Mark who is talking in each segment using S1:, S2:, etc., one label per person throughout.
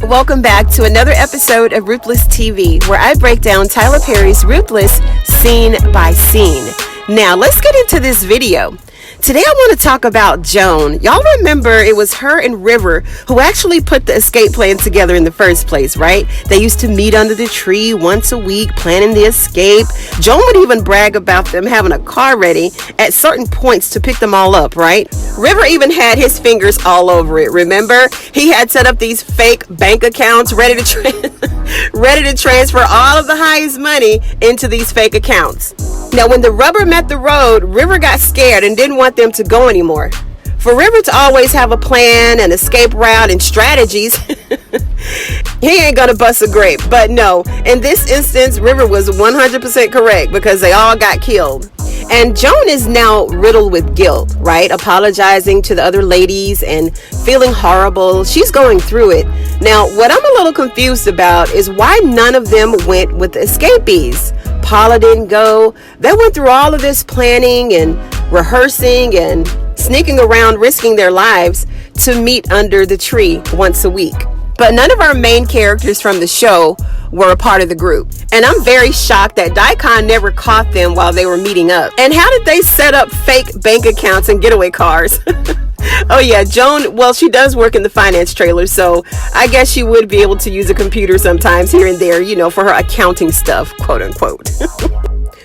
S1: Welcome back to another episode of Ruthless TV, where I break down Tyler Perry's Ruthless scene by scene. Now, let's get into this video. Today I want to talk about Joan. Y'all remember it was her and River who actually put the escape plan together in the first place, right? They used to meet under the tree once a week planning the escape. Joan would even brag about them having a car ready at certain points to pick them all up, right? River even had his fingers all over it, remember? He had set up these fake bank accounts ready to transfer all of the highest money into these fake accounts. Now, when the rubber met the road, River got scared and didn't want them to go anymore. For River to always have a plan, an escape route, and strategies, he ain't gonna bust a grape. But no, in this instance, River was 100% correct because they all got killed. And Joan is now riddled with guilt, right? Apologizing to the other ladies and feeling horrible. She's going through it. Now, what I'm a little confused about is why none of them went with the escapees. Paula didn't go. They went through all of this planning and rehearsing and sneaking around, risking their lives to meet under the tree once a week. But none of our main characters from the show were a part of the group. And I'm very shocked that Daikon never caught them while they were meeting up. And how did they set up fake bank accounts and getaway cars? Oh yeah, Joan, well, she does work in the finance trailer, so I guess she would be able to use a computer sometimes here and there, for her accounting stuff, quote unquote.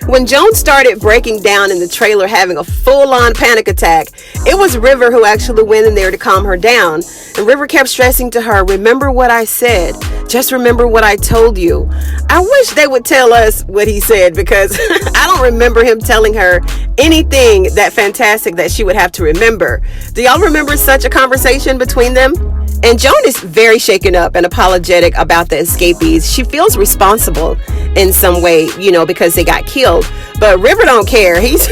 S1: When Joan started breaking down in the trailer, having a full-on panic attack, it was River who actually went in there to calm her down. And River kept stressing to her, remember what I said. Just remember what I told you. I wish they would tell us what he said because I don't remember him telling her anything that fantastic that she would have to remember. Do y'all remember such a conversation between them? And Joan is very shaken up and apologetic about the escapees. She feels responsible in some way, because they got killed. But River don't care. He's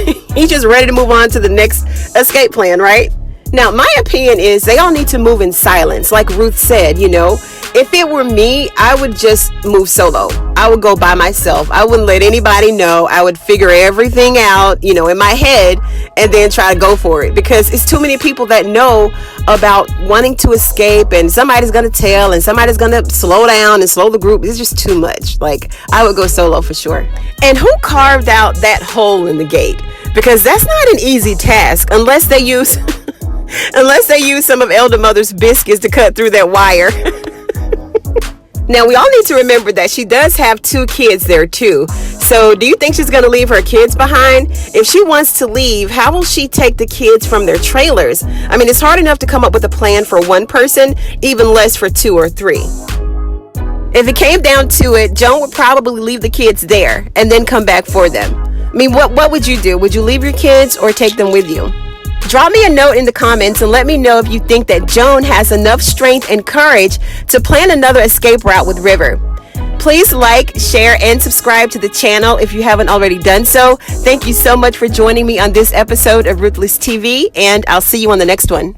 S1: just ready to move on to the next escape plan, right? Now, my opinion is they all need to move in silence. Like Ruth said, if it were me, I would just move solo. I would go by myself. I wouldn't let anybody know. I would figure everything out, in my head and then try to go for it because it's too many people that know about wanting to escape and somebody's going to tell and somebody's going to slow down and slow the group. It's just too much. Like, I would go solo for sure. And who carved out that hole in the gate? Because that's not an easy task unless they use some of Elder Mother's biscuits to cut through that wire. Now, we all need to remember that she does have 2 kids there too. So do you think she's going to leave her kids behind? If she wants to leave, how will she take the kids from their trailers? I mean, it's hard enough to come up with a plan for one person, even less for 2 or 3. If it came down to it, Joan would probably leave the kids there and then come back for them. I mean, what would you do? Would you leave your kids or take them with you? Drop me a note in the comments and let me know if you think that Joan has enough strength and courage to plan another escape route with River. Please like, share, and subscribe to the channel if you haven't already done so. Thank you so much for joining me on this episode of Ruthless TV, and I'll see you on the next one.